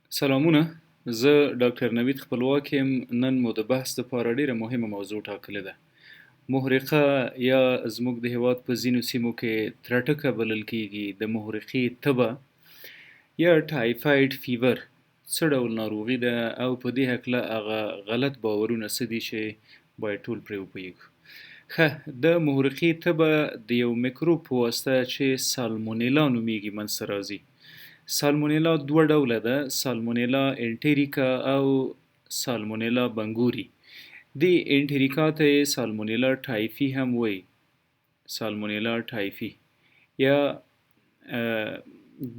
سلامونه. زه ډاکټر نوید خپلواک یم. نن مو د بحث لپاره ډیره مهمه موضوع ټاکلې ده. محرقه یا زموږ د هیواد په ځینو سیمو کې ترټکه بلل کیږي د محرقې تبه یا ټایفاید فیور څه ډول ناروغي ده او په دې هکله هغه غلط باورونه څه دي چې باید ټول پرې وپوهیږو. ښه، د محرقې تبه د یو میکروب په واسطه چې سالمونیلا نومیږي منځته راځي. سالمونیلا دوه ډوله ده: سالمونیلا انټریکا او سالمونیلا بنګوري. د انټریکا ته یې سالمونیلا ټایفي هم وایي، سالمونیلا ټایفي. یا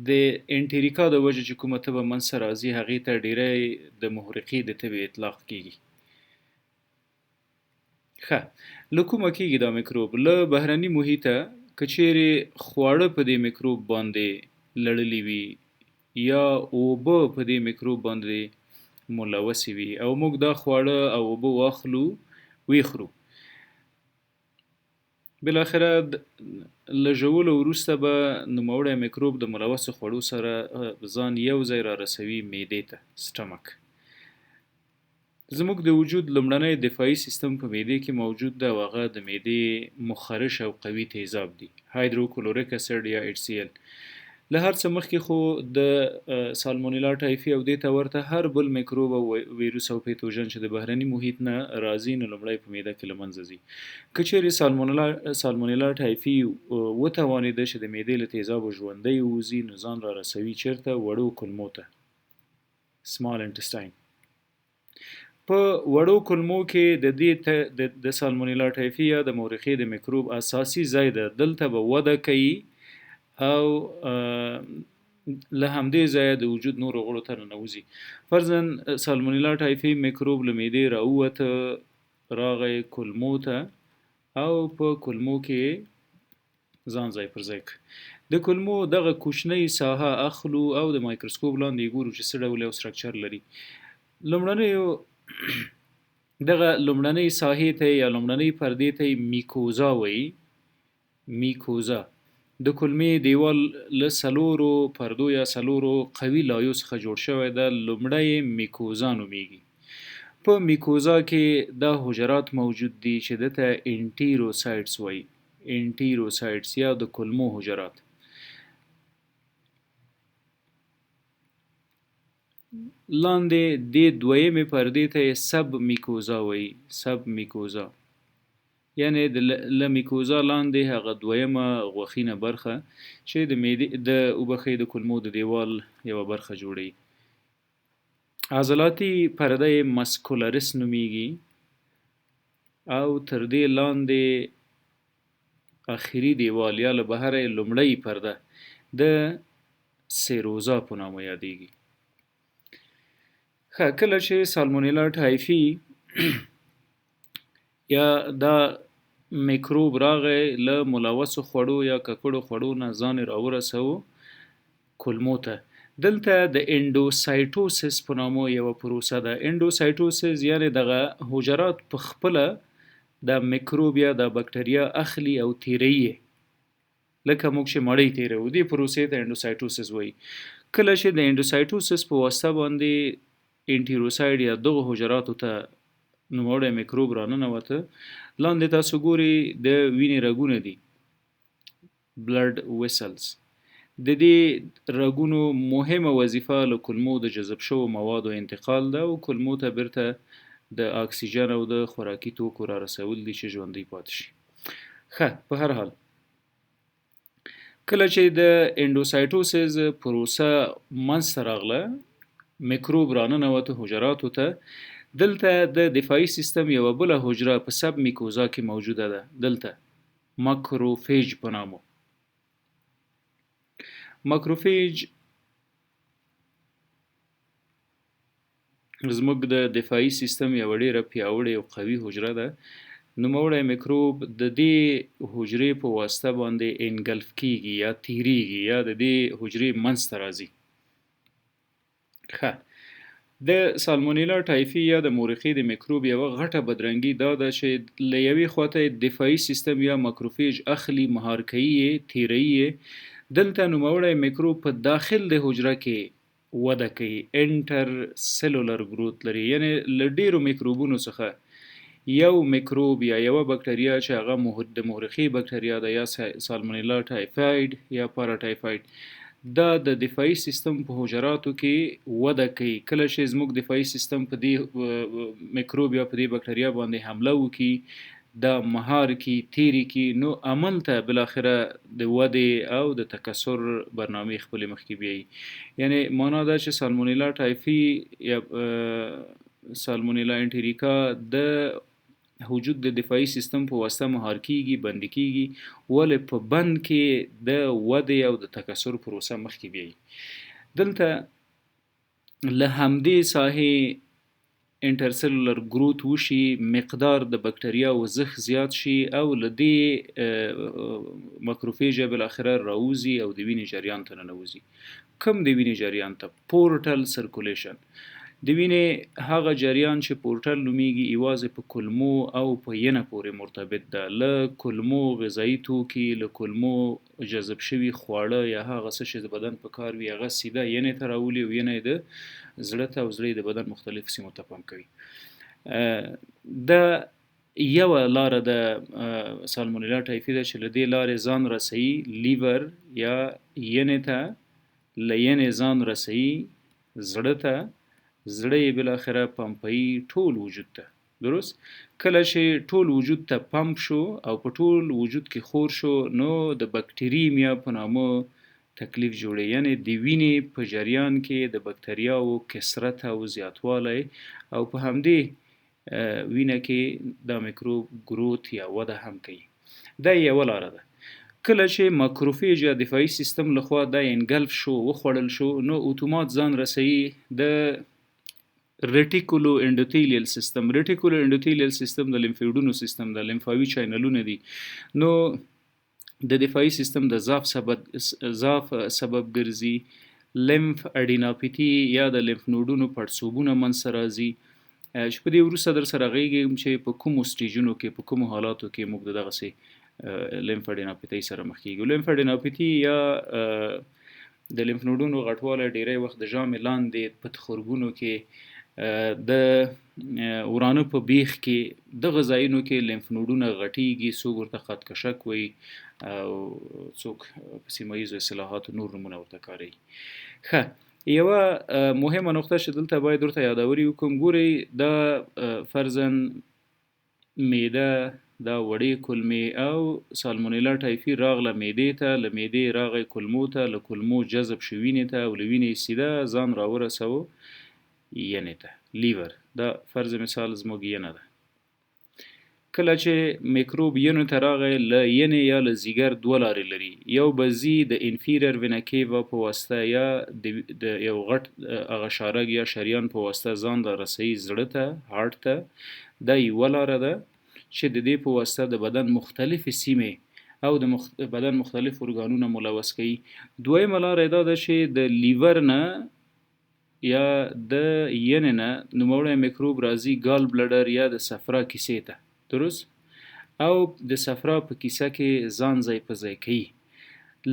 د انټریکا د وجې چې کومه تبه منځته راځي هغې ته ډیری د محرقې د تبې اطلاق کیږي. ښه، له کومه کیږي دا میکروب؟ له بهرني محیطه. که چیرې خواړه په دې میکروب باندې لړلي وي یا اوبه په دې میکروب باندې ملوثې وي او موږ دا خواړه او اوبه واخلو ویخورو، بالاخره له ژولو وروسته به نوموړی میکروب د ملوثو خوړو سره ځان یو ځای را رسوي معدې ته، سټمک. زموږ د وجود لومړنی دفاعي سیستم په معدې کې موجود ده او هغه د معدې مخرش او قوي تیزاب دي، هایدروکلوریک اسید یا HCl. له هر څه مخکې خو د سالمونیلا ټایفي او دې ته ورته هر بل میکروب او ویروس او پیتوژن چې د بهرني محیط نه راځي نو لومړی په معده کې له منځه ځي. که چیرې سالمونیلا ټایفي وتوانېده چې د معدې له تیزابو ژوندی ووځي نو ځان را رسوي چیرته؟ وړو کولمو ته، سمال انټسټاین. په وړو کولمو کې د سالمونیلا ټایفي یا د محرقې د میکروب اساسي ځای ده. دلته به وده کوي او له همدې ځایه د وجود نورو غړو ته ننوځي. فرضاً سالمونیلا ټایفي میکروب له معدې راووته، راغی کولمو ته او په کولمو کې ځان ځای پر ځای کړ. د کولمو دغه کوچنۍ ساحه اخلو او د مایکروسکوپ لاندې ګورو چې څه ډول یو سټرکچر لري. دغه لومړنۍ ساحې ته یا لومړنۍ پردې ته میکوزا وایي. میکوزا د کولمې دیوال له څلورو پردو یا څلورو قوي لایو څخه جوړ شوی ده. لومړی میکوزا نومیږي. په میکوزا کې دا حجرات موجود دي چې دته انټیروسایټس وایي، انټیروسایټس یا د کولمو حجرات. لاندې د دویمې پردې ته سب میکوزا وایي، سب میکوزا یعنی له میکوزا لاندې هغه دویمه غوښینه برخه چې د کولمو د دیوال یوه برخه جوړوي. عضلاتي پرده مسکولرس نومیږي او تر دې لاندې اخري دیوال یا له بهره لومړی پرده د سیروزا په نامه یادیږي. کله چې سالمونیلا ټایفي یا دا میکروب راغی له ملوثو خوړو یا ککړو خوړو نه ځان راورسوه کولمو ته. دلته د انډوسایټوسس په نامه یوه پروسه ده. انډوسایټوسس یعنی دغه حجرات په خپله د میکروب یا د بکټریا اخلي او تیروي، لکه موږ چې مړۍ تیروو، دې پروسې ته انډوسایټوسس وایي. کله چې د انډوسایټوسس په واسطه باندې انټیروسایډ یا دغه حجراتو ته نوموړی میکروب راننوته، لاندې تاسو ګورئ د وینې رګونه دي، بلډ ویسلز. د دې رګونو مهمه وظیفه له کولمو د جذب شوو موادو انتقال ده او کولمو ته بیرته د اکسیجن او د خوراکي توکو را رسول دي چې ژوندی پاتې شي. ښه، په هر حال کله چې د انډوسایټوسس پروسه منځته راغله، میکروب راننوته حجراتو ته. دلته د دفاعي سیستم یوه بله حجره په سب میکوزا کې موجوده ده، دلته ماکروفیج په نامه. ماکروفیج زموږ د دفاعي سیستم یوه ډیره پیاوړې او قوي حجره ده. نوموړی میکروب د دې حجرې په واسطه باندې انګلف کیږي یا تیریږي یا د دې حجرې منځته راځي. ښه، د سالمونیلا ټایفي یا د محرقې د میکروب یوه غټه بدرنګي دا ده چې له یوې خواته دفاعي سیستم یا ماکروفیج اخلي، مهار کوي یې، تیروي یې. دلته نوموړی میکروب په داخل د حجره کې وده کوي، انټر سلولر گروث لري، یعنی له ډیرو میکروبونو څخه یو میکروب یا یوه بکټریا چې هغه د مورخي بکټریا ده، یا سالمونیلا ټایفاید یا پاراټایفاید، دا د دفاعي سیستم په حجراتو کې وده کوي. کله چې زموږ دفاعي سیستم په دې میکروب یا په دې بکټریا باندې حمله وکړي، دا مهار کی تیری کی، نو عمل ته بالاخره د ودې او د تکثر برنامه خپل مخکې بیایي. یعنی معنا دا چې سالمونیلا ټایفي یا سالمونیلا انټریکا د وجود د دفاعي سیستم په واسطه مهار کیږي، بند کیږي، ولې په بند کې د ودې او د تکثر پروسه مخکې بیایي. دلته له همدې ساحې انټرسلولر گروث وشي، مقدار د بکټریا وزخ زیات شي، او لدې ماکروفیج بالاخره راوزي او د وینې جریان ته ننوزي. کوم د وینې جریان ته؟ پورټل سرکولیشن. د وینې هغه جریان چې پورټل نومیږي یوازې په کلمو او په ینه پورې مرتبط ده. له کلمو غذایي توکي، له کلمو جذب شوي خواړه یا هغه څه چې د بدن په کار وي، هغه سیده ینې ته راولي او ینې د زړه ته، او زړه د بدن مختلف سیمو ته پمپ کوي. د یوه لاره د سالمونیلا ټایفي ده چې له دې لارې ځان رسوي لیور یا ینې ته، له ینې ځان رسوي زړه ته، زړه یې بالاخره پمپوي ټول وجود ته. درست؟ کله چې ټول وجود ته پمپ شو او په ټول وجود کې خور شو، نو د بکټریمیا په نامه تکلیف جوړي، یعنی د وینې په جریان کې د بکټریاو کثرت او زیاتوالی، او په همدې وینه کې د میکروب گروث یا وده هم کوي. دا یوه لاره ده. کله چې ماکروفیج یا دفاعي سیستم لخوا دا انګلف شو، وخوړل شو، نو اتومات ځان رسوي د ریټیکولو انډوتیلیل سیستم. ریټیکولو انډوتیلیل سیستم د لیمفویډونو سیستم د لیمفاوي چینلونه دي. نو د دفاعي سیستم د ضعف سبب ګرځي. لیمف اډیناپیتي یا د لیمف نوډونو پړسوبونه منځته راځي، چې په دې وروسته در سره غږیږم چې په کومو سټیجونو کې، په کومو حالاتو کې موږ د دغسې لیمف اډیناپیتي سره مخ کیږو. لیمف اډیناپیتي یا د لیمف نوډونو غټوالی ډیری وخت د ژامې لاندې په تخرګونو کې، د ورانه په بیخ کې، دغه ځایونو کې لیمف نوډونه غټیږي. څوک ورته خط کشک وایي او څوک په سیمه ییزو اصطلاحاتو نور نومونه ورته کاروي. ښه، یوه مهمه نقطه چې دلته باید ورته یادوري وکړم، ګورئ دا فرضاً معده، دا وړې کلمې او سالمونیلا ټایفي راغله معدې ته، له معدې راغی کلمو ته، له کلمو جذب شو وینې ته، او له وینې سیده ځان راورسوه ینې ته، لیور. دا فرض مثال زموږ ینه ده. کله چې میکروب ینو ته راغی، له ینې یا له ځیګر دوه لارې لري. یو به ځي د انفیریر وینا کیوا په واسطه، یا د یو غټ هغه شارګ یا شریان په واسطه ځان را رسوي زړه ته، هارت ته. دا یوه لاره ده چې د دې په واسطه د بدن مختلفې سیمې او د بدن مختلف ارګانونه ملوث کوي. دویمه لاره دا ده چې د لیور نه یا د ینې نه نوموړی میکروب راځي ګال بلډر یا د صفرا کیسې ته. درست؟ او د صفرا په کیسه کې ځان ځای په ځای کوي،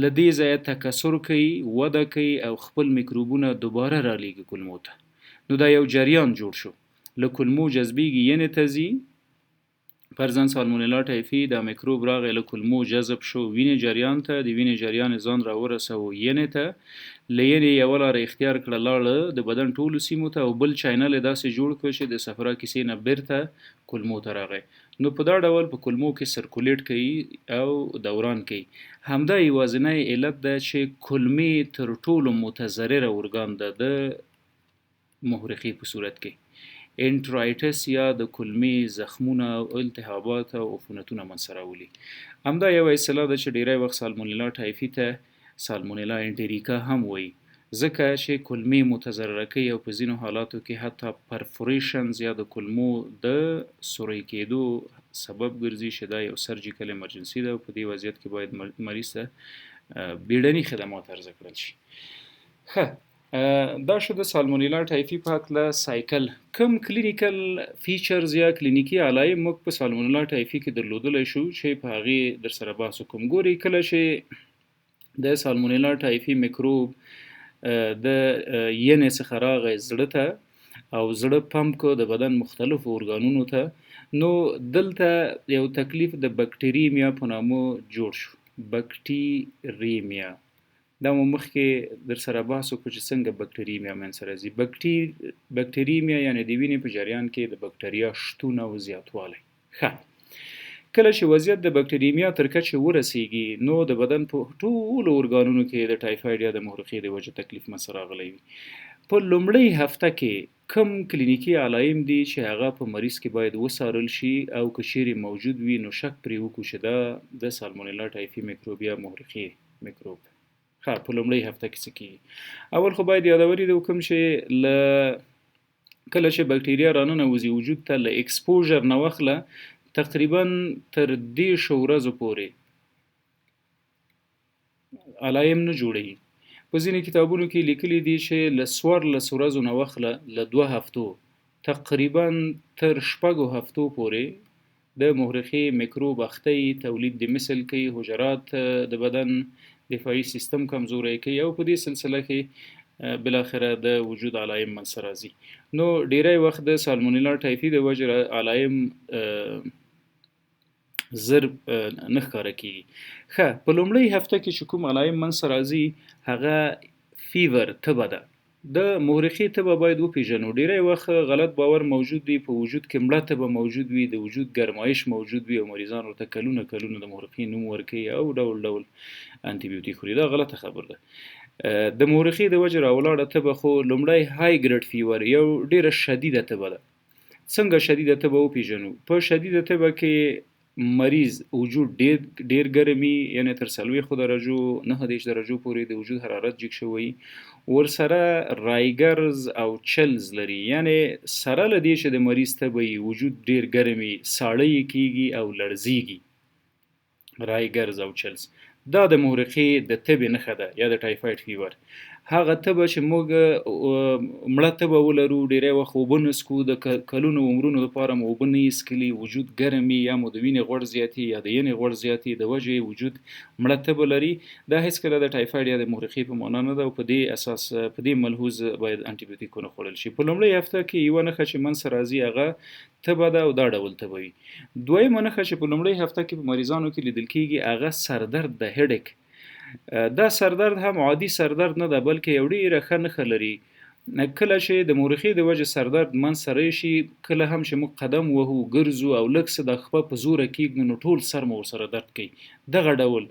له دې ځایه تکثر کوي، وده کوي او خپل میکروبونه دوباره رالیږي کلمو ته. نو دا یو جریان جوړ شو، له کلمو جذبیږي ینې ته ځي. فرضاً سالمونیلا ټایفي دا میکروب راغی، له کلمو جذب شو وینې جریان ته، د وینې جریان ځان راورسوه ینې ته، له ینې یوه لاره اختیار کړه لاړه د بدن ټولو سیمو ته، او بل چینل یې داسې جوړ کړ چې د صفرا کیسې نه بیرته کلمو ته راغی. نو په دا ډول په کلمو کې سرکولیټ کوي او دوران کوي. همدا یوازینی علت ده چې کلمې تر ټولو متضرره ارګان ده د محرقې په صورت کې. انټرایټس یا د کلمې زخمونه او التهابات او عفونتونه منځته راولي. همدا یو اصطلاح ده چې ډیری وخت سالمونیلا ټایفي ته سالمونیلا انټریکا هم وایي، ځکه چې کلمې متضرره کوي او په ځینو حالاتو کې حتی پرفوریشنز یا د کلمو د سوری کېدو سبب ګرځي، چې دا یو سرجیکل امرجنسي ده، او په دې وضعیت کې باید مریض ته بیړني خدمات عرضه کړل شي. ښه، دا شو د سالمونیلا ټایفي په هکله سایکل. کوم کلینیکل فیچرز یا کلینیکي علایم موږ په سالمونیلا ټایفي کې درلودلی شو چې په هغې در سره بحث وکړم. ګورئ، کله چې د سالمونیلا ټایفي میکروب د ینې څخه راغی زړه ته او زړه پمپ کو د بدن مختلفو ارګانونو ته نو دلته یو تکلیف د بکټریمیا په نامه جوړ شو بکټریمیا دا مو مخکې در سره بحث وکړو چې څنګه بکټریمیا منځته راځي بکټریمیا یعنی د وینې په جریان کې د بکټریا شتون او زیاتوالی کله چې وضعیت د بکټریمیا تر کچې ورسیږي نو د بدن په ټولو ارګانونو کې د ټایفاید یا د مورخې د وجې تکلیف منځته راغلی وي په لومړۍ هفته کې کم کلینیکي علایم دي چې هغه په مریض کې باید وڅارل شي او که چیرې موجود وي نو شک پرې وکړو چې دا د سالمونیلا ټایفي میکروب یا مورخې میکروب په لومړۍ هفته کې څه کیږي اول خو باید یادوري د کوم چې کله چې بکټریا راننوځي وجود ته له ایکسپوژر نه واخله تقریبا تر 10 ورځو پورې علایم نه جوړي په ځینې کتابونو کې لیکلي دي چې له 14 ورځو نه واخله له 2 هفتو تقریبا تر 6 هفتو پورې د مورخې میکروب اخته تولید د مثل کوي حجرات د بدن دفاعي سیستم کمزوری کوي او په دې سلسله کې بالاخره د وجود علایم منځته راځي نو ډیری وخت د سالمونیلا ټایفي د وجې علایم زر نه ښکاره کیږي په لومړۍ هفته کې چې کوم علایم منځته راځي هغه فیور تبه ده د مورخې تبه باید وپیژنو ډیری وخت غلط باور موجود دی په وجود کې مړه تبه موجود وي د وجود ګرمایش موجود وي او مریضان ورته کلونه د مورخې نوم ورکوي او ډول انټي بیوټیک خوري دا غلطه خبر ده د مورخې د وجې راولاړه تبه خو لومړی های ګریډ فیور یو ډیره شدیده تبه ده څنګه شدیده تبه وپیژنو په شدیده تبه کې مریض وجود ډیر ګرمي یعنی تر 40 درجو 9 درجو پورې د وجود حرارت جګ شوی ورسره رایګرز او چلز لري یعنی سره لدی چې د مریض تبه وجود ډیر ګرمي ساړی کیږي او لړزیږي رایګرز او چلز دا د مورخې د تبه نښه ده یا د ټایفاید فیور هغه تبه چې موږ مړه تبه ولرو ډیری وخت اوبه نسکو د کلونو عمرونو لپاره مو اوبه نه اسکلي وجود ګرمي یا مو د وینې غوړ زیاتی یا د ینې غوړ زیاتی د وجې وجود مړه تبه لري دا هیڅکله د ټایفاید یا د مورخې په معنا نه ده او په دې اساس په دې ملحوظ باید انټي بیوټیکونه خوړل شي په لومړۍ هفته کې یو نښه چې منځته راځي هغه تبه ده او دا ډول تبه وي دویمه نښه چې په لومړۍ هفته کې په مریضانو کې لیدل کیږي هغه سردرد د هډیک دا سردرد هم عادي سردرد نه ده بلکې یو ډیره ښه نښه لري کله چې د مورخې د وجې سردرد منځته راشي کله هم چې موږ قدم وهو ګرځو او لږ څه د خپه په زوره کیږدو نو ټول سر مو ورسره درد کوي دغه ډول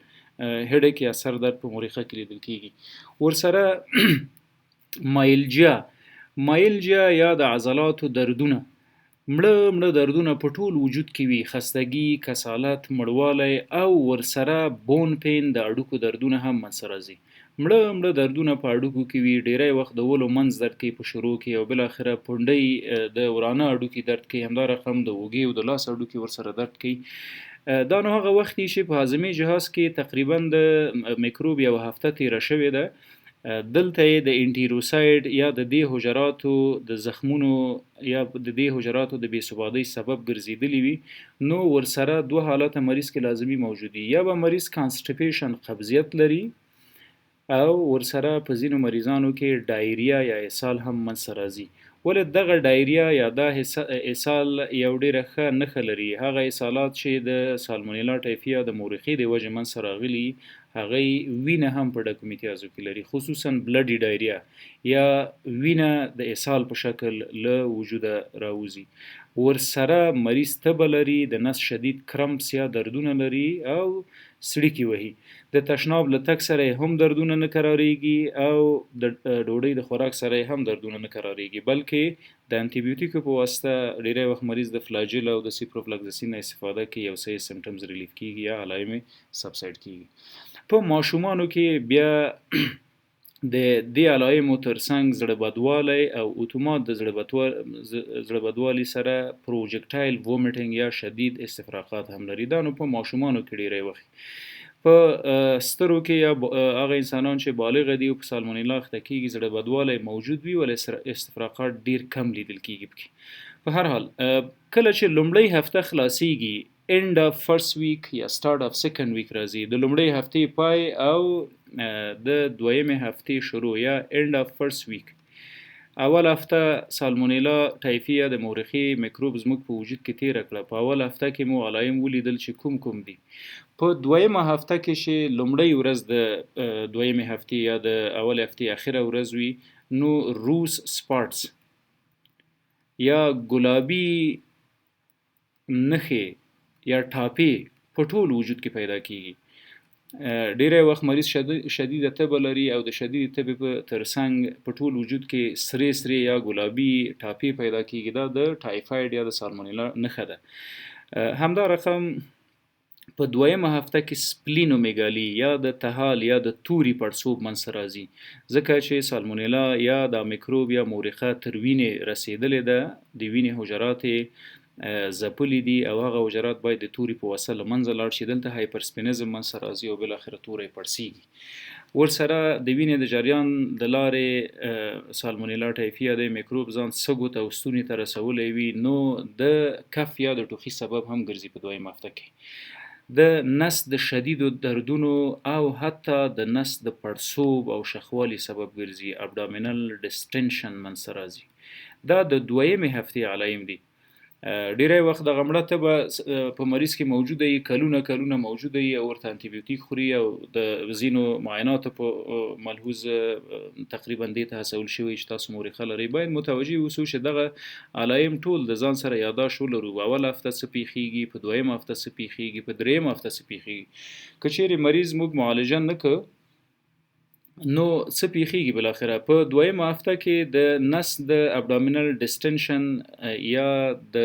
هډیک یا سردرد په مورخه کې لیدل کیږي ورسره مایلجیا یا د عضلاتو دردونه مړه دردونه په ټول وجود کې وي خستګي کسالت مړوالی او ورسره بون پین د اډوکو دردونه هم منځته راځي مړه دردونه په اډوکو کې وي ډیری وخت د ولو منځ درد کوي په شروع کې او بل اخره پونډۍ د ورانه اډوکي درد کوي همدا رقم د اوږې او د لاس اډوکي ورسره درد کوي دا نو هغه وخت چې په هاضمي جهاز کې تقریبا د میکروب یو هفته تیره شوې ده دلته د انټیروساید یا د دې حجراتو د زخمونو یا د دې حجراتو د بېثباتۍ سبب ګرځېدلی وي نو ورسره دوه حالات مریض کې لازمي موجودي یا به مریض کانسټیپیشن قبضیت لري او ورسره په ځینو مریضانو کې ډایریا یا اسهال هم منځته راځي ولې دغه ډایریا یا دا اسهال یو ډیره ښه نښه لري هغه اسهالات چې د سالمونیلا ټایفي د مورخې د وجې منځته راغلي هغه وینه هم په ډاکومیتیازو کې لري خصوصا بلډي ډایریا یا وینه د اسهال په شکل له وجوده راوځي ورسره مریض تبه لري د نس شدید کرمپس یا دردونه لري او سړیکي وهي د تشناب له تک سره هم دردونه نه قراریږي او د ډوډۍ د خوراک سره هم دردونه نه قراریږي بلکې د انټي بیوټیکو په واسطه ډیری وخت مریض د فلاجیل او د سیپروفلاکساسین استفاده کوي او صحیح سمټمز ریلیف کیږي یا علایم سبسایډ کیږي په ماشومانو کې بیا د دې علایمو ترڅنګ زړه بدوالی او اتومات د زړه بدوالي سره پروجکټایل وومیټینګ یا شدید استفراغات هم لري دا نو په ماشومانو کې ډیری وخت په سترو کې یا هغه انسانان چې بالغ دي او په سالمونیلا اخته کیږي زړه بدوالی موجود وي ولې استفراغات ډیر کم لیدل کیږي په هر حال کله چې لومړۍ هفته خلاصيږي end of first week یا start of second week راځي د لومړۍ هفتې پای او د دویمې هفتې شروع یا end of first week. اول هفته سالمونیلا ټایفي یا د مورخي میکروب زموږ په وجود کې تیره کړه. په اول هفته کې مو علایم ولیدل چې کوم دي. په دویمه هفته کې چې لومړۍ ورځ د دویمې هفتې یا د اول هفتې اخره ورځ وي، نو روس سپاټس یا ګلابي نښې یا ټاپې په ټول وجود کې پیدا کیږي. ډیری وخت مریض شدید تبه لري او د شدید تبه په ترڅنګ په ټول وجود کې سرې یا ګلابي ټاپې پیدا کیږي. دا د ټایفاید یا د سالمونیلا نښه ده. همدا رقم په دویمه هفته کې سپلینومیګالي یا د تهال یا د توري پړسوب منځته راځي، ځکه چې سالمونیلا یا د میکروب یا مورخه تر وینې رسیدلې ده، د وینې حجرات ځپلي دي او هغه حجرات باید د توري په وسیله له منځه لاړ شي. دلته هایپرسپینزم منځته راځي او بالاخره توری پړسیږي. ورسره د وینې د جریان د لارې سالمونیلا ټایفي یا د میکروب ځان سږو ته او ستوني ته رسولی وي، نو د کف یا د ټوخي سبب هم ګرځي. په دویمه هفته کې د نس د شدیدو دردونو او حتی د نس د پړسوب او شخوالي سبب ګرځي. ابډامینل ډسټنشن منځته راځي. دا د دویمې هفتې علایم دي. ډیری وخت د غمړه تبه په مریض کې موجوده وي، کلونه موجوده وي او ورته انټي بیوټیک خوري او د ځینو معایناتو په ملحوظ تقریبا دې ته هڅول شوی چې تاسو مورخه لرئ. باید متوجه اوسو چې دغه علایم ټول د ځان سره یاداشت ولرو. اول هفته څه پیښیږي، په دویمه هفته څه پیښیږي، په دریمه هفته څه پیښیږي. که چیرې مریض موږ معالجه نه کړو نو څه پیښیږي. بالاخره په دویمه هفته کې د نس د ابډامینل ډسټنشن یا د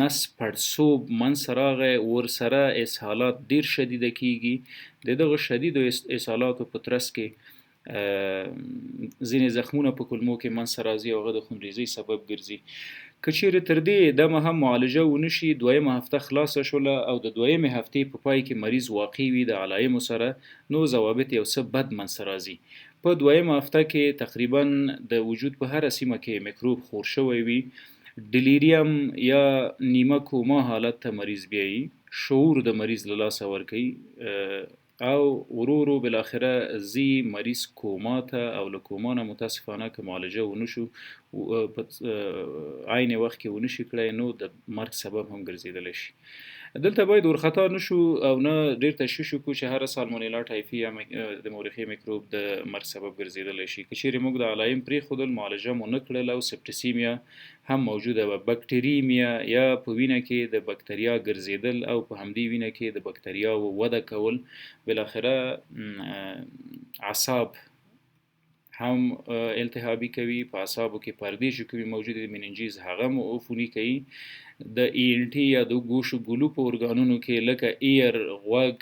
نس پړسوب منځته راغی، ورسره اسهالات ډیر شدیده کیږي. د دغه شدیدو اسهالاتو په ترڅ کې ځینې زخمونه په کولمو کې منځته راځي او هغه د خونریزۍ سبب ګرځي. که چیرې تر دې دمه هم معالجه ونشي، دویمه هفته خلاصه شوله او د دویمې هفتې په پای کې مریض واقع وي د علایمو سره، نو ضوابط یو څه بد منځته راځي. په دویمه هفته کې تقریبا د وجود په هره سیمه کې میکروب خور شوی وي. ډلیریم یا نیمه کوما حالت ته مریض بیایي، شعور د مریض له لاسه ورکوي او ورو بالاخره زی مریض کوما ته او له کوما نه متاسفانه که معالجه ونشو په عین وخت کې ونشي کړی، نو د مرګ سبب هم ګرځیدلی شي. دلته باید ورخطا نشو او نه ډیر تشویش وکړو چې هر سالمونیلا ټایفي یا د مورخي میکروب د مرګ سبب ګرځیدلی شي. که چیرې موږ د علایم پرېښودل، معالجه مو نه کړل او سپټسیمیا هم موجوده وه، بکټریمیا یا په وینه کې د بکتریا ګرځیدل او په همدې وینه کې د بکتریاو وده کول، بالاخره اعصاب هم التهابي کوي. په اعصابو کې پردې چې کومې موجودې دي مننجیز هغه مو عفوني کوي. د ENT یا د ګوشو ګلو په ارګانونو کې لکه ایر، غوږ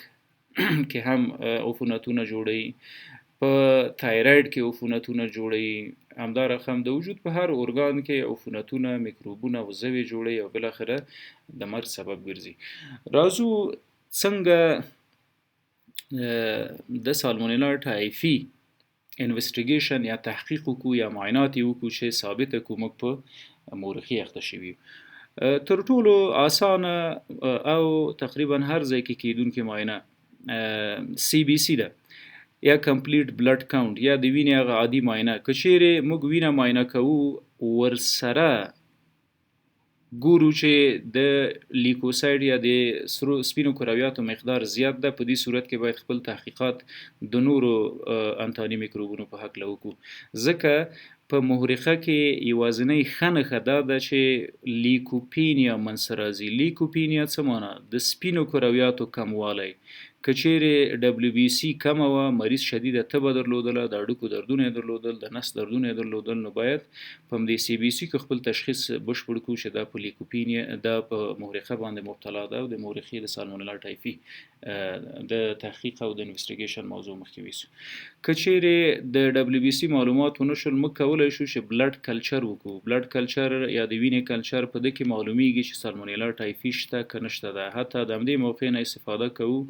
کې هم عفونتونه جوړوي. په تایراید کې عفونتونه جوړوي. همدا رقم د وجود په هر ارګان کې عفونتونه، میکروبونه او زوی جوړوي او بالاخره د مرګ سبب ګرځي. راځو څنګه د سالمونیلا ټایفي انویسټیګیشن یا تحقیق وکړو یا معاینات یې وکړو چې ثابته کړو موږ په مورخي اخته شوي یو. تر ټولو اسانه او تقریبا هر ځای کې کیدونکې معاینه CBC ده یا کمپلیټ بلډ کاونټ یا د وینې هغه عادي معاینه. که چیرې موږ وینه معاینه کوو، ورسره ګورو چې د لیکوساید یا د سپینو کرویاتو مقدار زیات ده، په دې صورت کې باید خپل تحقیقات د نورو انتاني میکروبونو په حق وکړو. ځکه په مورخه کې یوازینۍ ښه نښه دا ده چې لیکوپینیا منځته راځي. لیکوپینیا څه معنی؟ د سپینو کرویاتو کموالی. که چیرې WBC کمه وه، مریض شدیده تبه درلودله، د هډوکو دردونه یې درلودل، د نس دردونه یې درلودل، نو باید په همدې CBC کې خپل تشخیص بشپړ کړو چې دا په لیکوپینیا دا په مورخه باندې مبتلا ده او د مورخي د سالمونیلا ټایفي د تحقیق او د انویسټیګیشن موضوع مخکې ویسو. که چیرې د WBC معلومات ونه شول، موږ کولی شو چې بلډ کلچر وکړو. بلډ کلچر یا د وینې کلچر په ده کې معلومیږي چې سالمونیلا ټایفي شته که نشته ده. حتی د همدې موقع نه استفاده کوو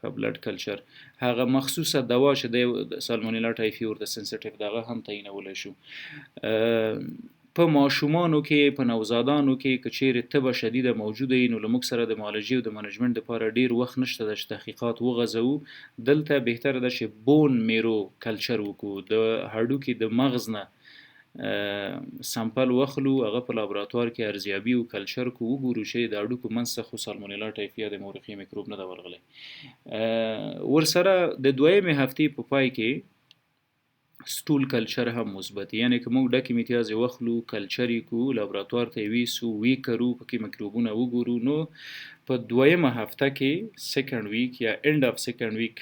بلډ کلچر. هغه مخصوصه دوا چې د سالمونیلا ټایفي ورته سنسټیو دغه هم تعینولی شو. په ماشومانو کې په نوزادانو کې که چیرې تبه شدیده موجوده وي نو له موږ سره د معالجې او د منجمنټ دپاره ډیر وخت نشته ده چې تحقیقات وغځوو. دلته بهتره ده چې بون میرو کلچر وکړو، د هډوکي د مغز نه سمپل واخلو، هغه په لابراتوار کې ارزیابي او کلچر کو وګورو چې د هډوکو منځ ته خو سالمونیلا ټایفي د مورخي میکروب نه ده ورغلی. ورسره د دویمې هفتې په پای کې سټول کلچر هم مثبت، یعنی که موږ ډکې امتیازې واخلو، کلچر یې کو، لابراتوار ته یې ویسو، وی کرو، پکې میکروبونه وګورو، نو په دویمه هفته کې سیکنډ ویک یا اند اف سیکنډ ویک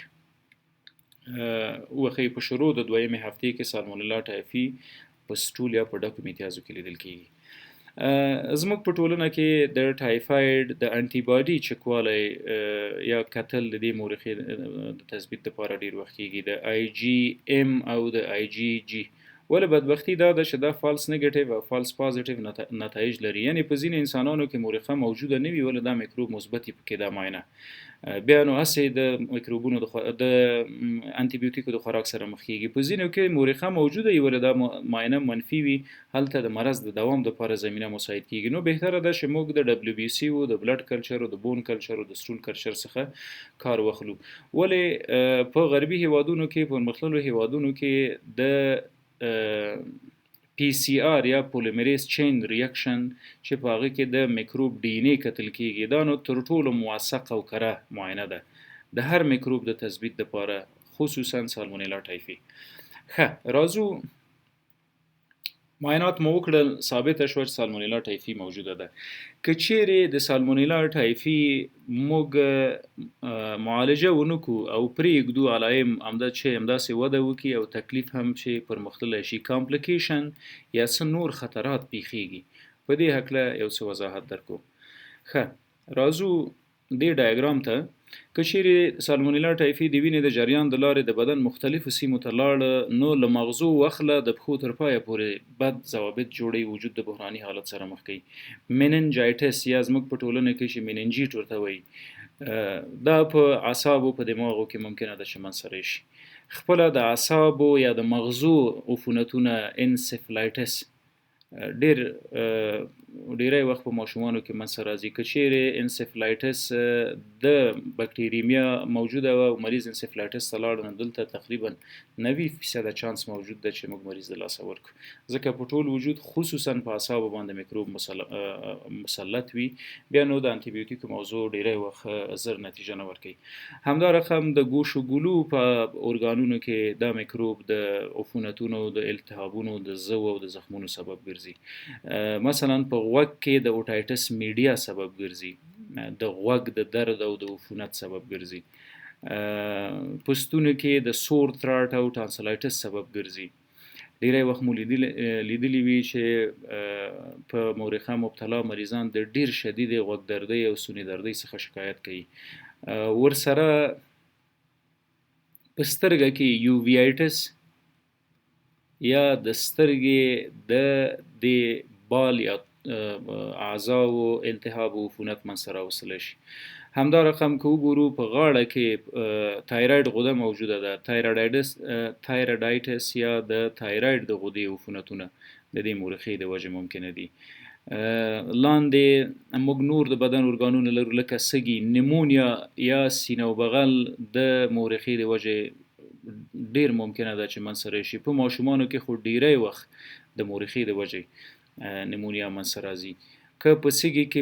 وخی په شروع د دویمې هفتې کې سالمونیلا ټایفي په سټول یا په ډکو امتیازو کې لیدل کیږي. زموږ په ټولنه کې د ټایفاید د انټي باډي چکوالی یا کتل د دې مورخي د تثبیت لپاره ډیر وخت کیږي، د آی جی ام او د آی جی جی. ولې بدبختي دا ده چې دا فالس نیگیټیو او فالس پازیټیو نتایج لري، یعنی په ځینې انسانانو کې مورخه موجوده نه وي ولې دا میکروب مثبت پکې دا معاینه. بیا نو هسې د میکروبونو د انټي بیوټیکو د خوراک سره مخ کیږي، په ځینو کې مورخه موجوده وي ولې دا معاینه منفي وي، هلته د مرض د دوام لپاره زمینه مساعد کیږي. نو بهتره ده چې موږ د دبليو بي سي او د بلډ کلچر او د بون کلچر او د سټول کلچر څخه کار واخلو. ولې په غربي هیوادونو کې، په مختلفو هیوادونو کې د پی سی آر یا پولیمریز چین ریاکشن چې په هغه کې د میکروب ډي ان اے کتل کیږي، دا نو تر ټولو موثق او کره معاینه ده د هر میکروب د تثبیت لپاره، خصوصا سالمونیلا ټایفي. ښه راځو معاینات مو وکړل، ثابته شوه چې سالمونیلا ټایفي موجوده ده. که چیرې د سالمونیلا ټایفي موږ معالجه ونکو او پرېږدو علایم همداسې وده وکړي او تکلیف هم چې پرمختللی شي، کامپلیکیشن یا څه نور خطرات پیښیږي، په دې هکله یو څه وضاحت درکو. ښه راځو دې ډایګرام ته. که چیرې سالمونیلا ټایفي د وینې د جریان د لارې د بدن مختلفو سیمو ته لاړه، نو له مغزو واخله د پښو تر پایه پورې بد ضوابط جوړوي، وجود د بحراني حالت سره مخ کوي. میننجایټس یا زموږ په ټولنه کې چې میننجیټ ورته وایي، دا په اعصابو په دماغو کې ممکنه ده چې منځ شي. خپله د اعصابو یا د مغزو عفونتونه انسفلایټس ډیری وخت په ماشومانو کې منځ راځي. که چیرې انسفلایټس د بکټیریمیا موجوده و او مریض انسفلایټس ته لاړ، نو دلته تقریبا 90% چانس موجود ده چې موږ مریض د لاسه ورکړو، ځکه په ټول وجود خصوصا په اعصابو باندې میکروب مسلط وي، بیا نو د انټي بیوټیکو موضوع ډیری وخت زر نتیجه نه ورکوي. همدا رقم د ګوش و ګلو په ارګانونو کې دا میکروب د عفونتونو، د التهابونو، د زو او د زخمونو سبب ګرځي. مثلا په غوږ کې د اوټایټس میډیا سبب ګرځي، د غوږ د درد او د عفونت سبب ګرځي. په ستونو کې د سور تراټ او ټانسلایټس سبب ګرځي. ډیری وخت مو لیدلی وي چې په مورخه مبتلا مریضان د ډیر شدید غوږ دردۍ او سوني دردۍ څخه شکایت کوي. ورسره په سترګه کې یوویایټس یا د سترګې د بال یا اعضاو التهاب او عفونت منځ راوستلی شي. همدا رقم که وګورو په غاړه کې تایراید غده موجوده ده، تایرایډایټس یا د تایراید د غدې عفونتونه د دې مورخې د وجې ممکنه دي. لاندې موږ نور د بدن ارګانونه لرو لکه سږي، نیمونیا یا سینه او بغل د مورخې د وجې ډیر ممکنه ده چې منځ راشي. په ماشومانو کې خو ډیری وخت د مورخې د وجې نیمونیا منځ راځي. که په سږي کې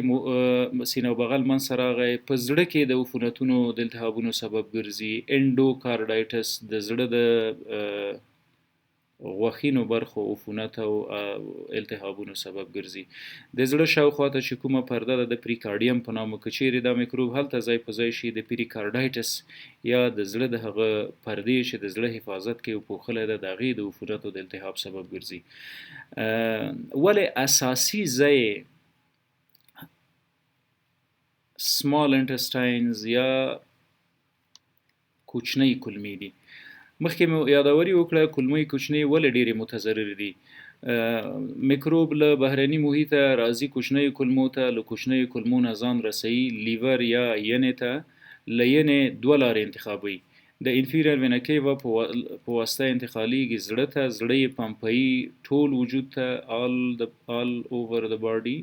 سینه او بغل منځ راغی، په زړه کې د عفونتونو د التهابونو سبب ګرځي. انډوکارډایټس د زړه د غوښینو برخو عفونت او التهابونو سبب ګرځي. د زړه شاوخواته چې کومه پرده ده د پریکارډیم په نامه، که چیرې دا میکروب هلته ځای په ځای شي، د پریکارډایټس یا د زړه د هغه پردې چې د زړه حفاظت کوي او پوښلی ده، د هغې د عفونت او د التهاب سبب ګرځي. ولې اساسي ځای سمال انټسټاینز یا کوچنۍ کولمې دي. مخکې مو یادوري وکړه کولمې کوچنۍ ولې ډېرې متضرر دي. میکروب له بهرني محیطه راځي کوچنۍ کولمو ته، له کوچنۍ کولمو نه ځان رسوي لیور یا ینې ته، له ینې دوه لارې انتخابوي. د انفیریور وینا کیوا په واسطه انتقالیږي زړه ته، زړه یې پمپوي ټول وجود ته، all over the body.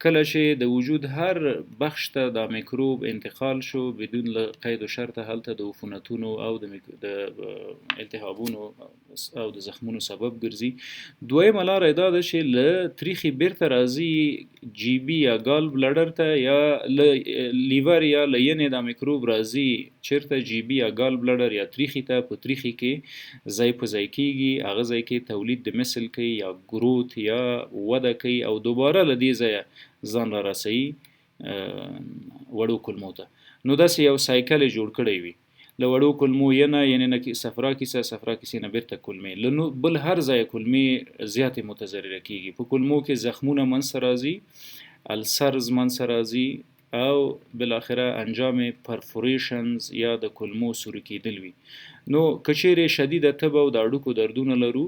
کله چې د وجود هر بخش ته دا میکروب انتقال شو بدون له قید و شرط، هلته د عفونتونو او د التهابونو او د زخمونو سبب ګرځي. دویمه لاره دا ده چې له تریخي بیرته راځي جی بي یا ګال بلډر ته، یا له لیور یا له ینې دا میکروب راځي چیرته جی بي یا ګال بلډر یا تریخي ته. په تریخي کې ځای په ځای کېږي، هغه ځای کې تولید د مثل کوي یا ګروت یا وده کوي او دوباره له دې ځایه ځان را رسوي وړو کلمو ته. نو داسې یو سایکل جوړ کړی وي، له وړو کلمو یعنی نه صفرا کیسه نه بیرته کلمې، له بل هر ځای کلمې زیاتې متضرره کیږي. په کلمو کې زخمونه منځته راځي، السرز منځته راځي او بالاخره انجام پرفوریشنز یا د کلمو سوري کیدل وي. نو کچېرې شدیده تبه او د اډوکو دردونه لرو،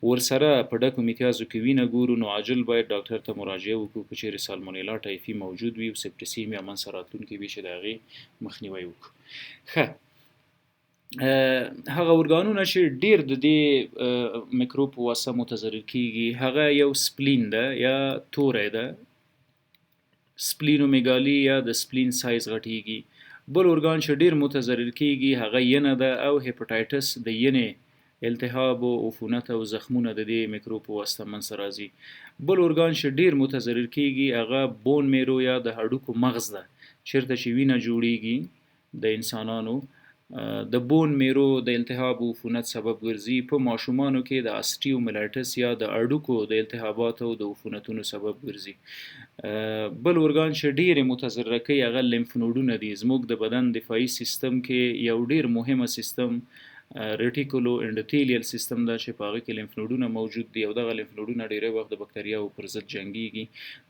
ورسره په ډکو میتیازو کې وینه ګورو، نو عاجل باید ډاکټر ته مراجعه وکړو که چیرې سالمونیلا ټایفي موجود وي او سپټسیمیا منځته راتلونکې وي چې د هغې مخنیوی وکړو. ښه، هغه ارګانونه چې ډیر د دې میکروب په واسطه متضرر کیږي هغه یو سپلین ده یا توری ده، سپلینومیګالي یا د سپلین سایز غټیږي. بل ارګان چې ډیر متضرر کیږي هغه ینه ده او هپاټایټس د ینې التهاب او عفونت او زخمونه د دې میکروب په واسطه منځته راځي. بل ارګان چې ډیر متضرر کیږي هغه بون میرو یا د هډوکو مغز ده، چیرته چې وینه جوړیږي د انسانانو د بون میرو د التهاب او عفونت سبب ګرځي. په ماشومانو کې د اسټیوملایټس یا د اډوکو د التهاباتو او د عفونتونو سبب ګرځي. بل ارګان چې ډیر متضرر کوي هغه لیمف نودونه دي. زموږ د بدن دفاعي سیستم کې یو ډیر مهمه سیستم ریټیکولو انډوتیلیل سیستم ده چې په هغه کې لیمف نودونه موجود دي او دغه لیمف نودونه ډیری وخت د بکتریاو پر ضد جنګیږي.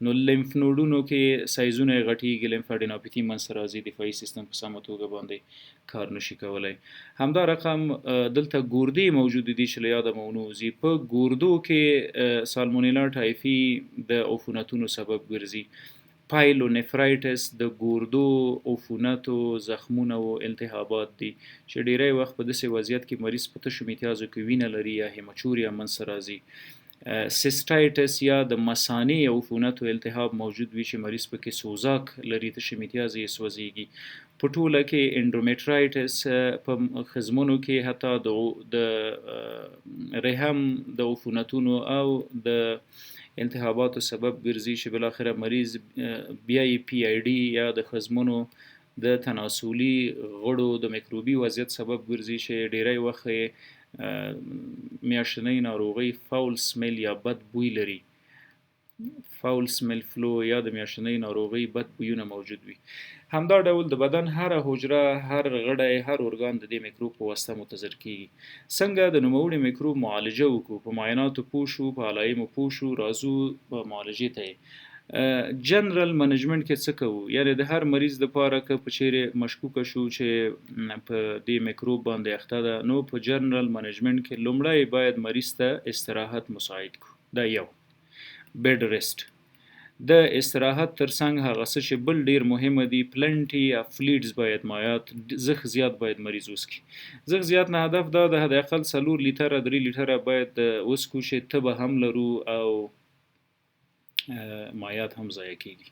نو لیمف نودونو کې سایزونه یې غټیږي، لیمفاډینوپاثي منځته راځي، دفاعي سیستم په سمه توګه باندې کار نشي کولای. همدا رقم دلته ګردې موجود دي چې له یاده مو ونوځي. په ګردو کې سالمونیلا ټایفي د عفونتونو سبب ګرځي. پایلونفرایټس د ګردو عفونتو زخمونه او التهابات دي چې ډیری وخت په داسې وضعیت کې مریض په تشو میتیازو کې وینه لري یا هیماچوریا منځته راځي. سیسټایټس یا د مثانې عفونت او التهاب موجود وي چې مریض پکې سوزاک لري، تشو میتیازې یې سوځیږي. په ټوله کې انډومیټرایټس په خزمونو کې حتی د رحم د عفونتونو او د التهاباتو سبب ګرځي چې بلاخره مریض بیا یې پی آی ډي یا د خزمونو د تناسلي غړو د میکروبي وضعیت سبب ګرځي چې ډیری وخت میاشتنۍ ناروغۍ فاول سمیل یا بد بوی لري. فاول سمیل فلو یا د میاشتنۍ ناروغۍ بد بویونه موجود وي. همدا ډول د بدن هر حجره، هر غړی، هر ارګان د دې میکروب په واسطه متضرر کیږي. څنګه د نوموړي میکروب معالجه وکړو؟ په معایناتو پوه شو، په علایمو پوه شو، راځو په معالجې ته. جنرال منیجمنت کې څه کوو؟ یعنی د هر مریض لپاره که په چیرې مشکوکه شو چې په دې میکروب باندې اخته ده، نو په جنرال منیجمنت کې لومړی باید مریض ته استراحت مساعد کړو. دا یو بیډ ریسټ. د استراحت ترڅنګ هغه څه چې بل ډیر مهمه دي، پلنټي اف فلیډز باید مایات، زخ زیات باید مریض وسکي. زخ زیات نه هدف دا د حد اقل 4 لیټره 3 لیټره باید وسکو چې تبه هم لرو او مایات هم ضایع کیږي.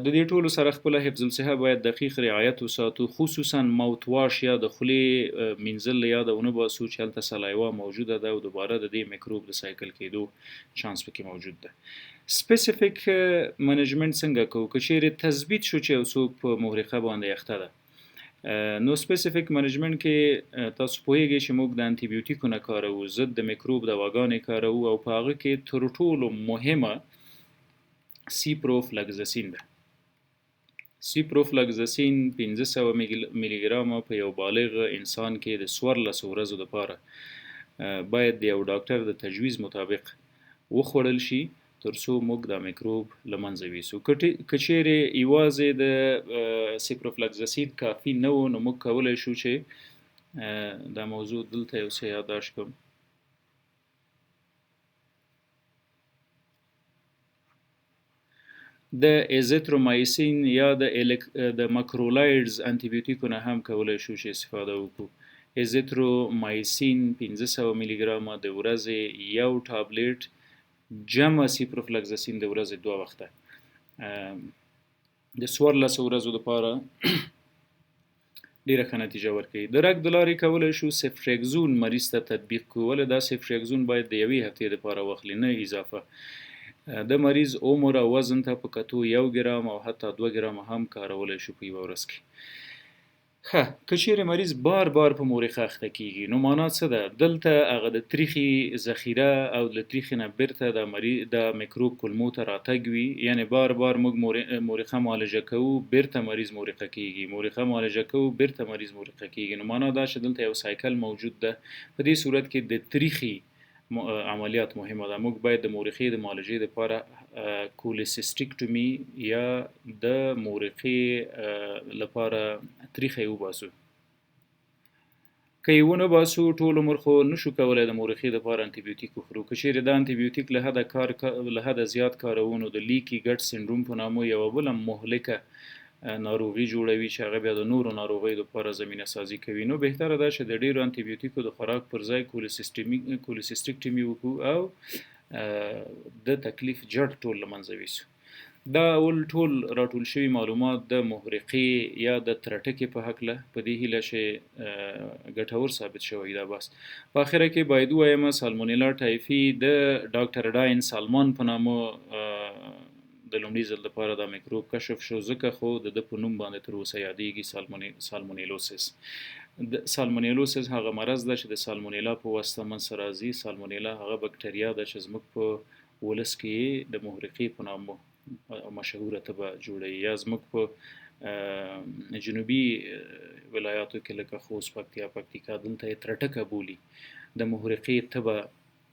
د دې ټولو سره خپل حفظ الصحه باید دقیق رعایت وساتو، خصوصا ماوت واش یا د خولې مینځل یا د ونه باسو چې هلته سلایوا موجوده ده او دوباره د دې میکروب د سایکل کېدو چانس پکې موجود ده. سپیسیفیک منیجمنت څنګه کوو؟ که چیرې تثبیت شو چې یو څوک په محرقه باندې اخته ده، نو سپیسیفیک منیجمنت کې تاسو پوهیږئ چې موږ د انټي بیوټیکو نه کارو، ضد د میکروب دواګانې کارو او په هغه کې تر ټولو مهمه سیپروفلکزسین ده. سیپروفلکزسین 500 میلی ګرام په یو بالغ انسان کې د 14 ورځو لپاره باید د یو ډاکټر د تجویز مطابق وخوړل شي ترڅو موږ د میکروب له منځه ویسو. که چیرې یوازې د سیپروفلکزسین کافي نه و، نو موږ کولی شو چې دا موضوع دلته یو څه یادداشت کړم. د ایزیترومایسین یا د ماکرولایډز انټي بیوټیکونه هم کولای شو چې استفاده وکړو. ایزیترومایسین 1500 ملي ګرامه د ورځې یو ټابلیټ جمع سیپروفلکزسین د ورځې 2 وخته. د 14 ورځو لپاره ډیره ښه نتیجه ورکوي. د رګ د لارې کولای شو سفټریکزون مریض ته تطبیق کړو، ولې دا سفټریکزون باید د یوې هفتې لپاره واخلي نه اضافه. د مریض عمر او وزن ته په کتو 1 ګرام او حتی 2 ګرام هم کارولای شو په یوه ورځ کې. ښه، که چیرې مریض بار بار په مورخه اخته کیږي نو معنا څه ده؟ دلته هغه د تریخي ذخیره او د تریخي نه بیرته د میکروب کولمو ته راتګ وي، یعنی بار بار موږ مورخه معالجه کوو بیرته مریض مورخه کیږي، مورخه معالجه کوو بیرته مریض مورخه کیږي، نو معنا دا چې دلته یو سایکل موجود ده. په دې صورت کې د تریخي عملیات مهمه ده. موږ باید د مورخې د معالجې لپاره کولیسیسټیکټومي یا د مورخې لپاره تریخه وباسو. که یې ونه باسو ټول عمر خو نشو کولای د مورخې لپاره انټي بیوټیک وخورو. که چیرې دا انټي بیوټیک له حده زیات کارونو د لیکي ګټ سنډروم په نامه یوه بله مهلکه ناروغي جوړوي چې هغه بیا د نورو ناروغیو لپاره زمینه سازي کوي. نو بهتره ده چې د ډیرو انټي بیوټیکو د خوراک پر ځای کولیسیسټیکټومي وکړو او د تکلیف جړ ټول له منځه ویسو. دا ټول راټول شوي معلومات د محرقې یا د ترټکې په هکله په دې هیله چې ګټور ثابت شوی دا بس. په اخره کې باید ووایم سالمونیلا ټایفي د ډاکټر ډاین سالمون په نامه د لومړي ځل لپاره دا میکروب کشف شو، ځکه خو د په نوم باندې تر اوسه یادېږي سالمونیلوسیس. د سالمونیلوسیس هغه مرض ده چې د سالمونیلا په واسطه منځته راځي. سالمونیلا هغه بکټریا ده چې زموږ په ولس کې د محرقې په نامه مشهوره تبه جوړوي، یا زموږ په جنوبي ولایاتو کې لکه خوست، پکتیکا دلته یې ترټکه بولي. د محرقې تبه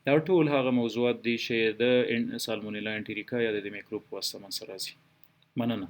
دا ټول هغه موضوعات دي چې د سالمونیلا انټریکا یا د میکروب په واسطه منځته راځي. مننه.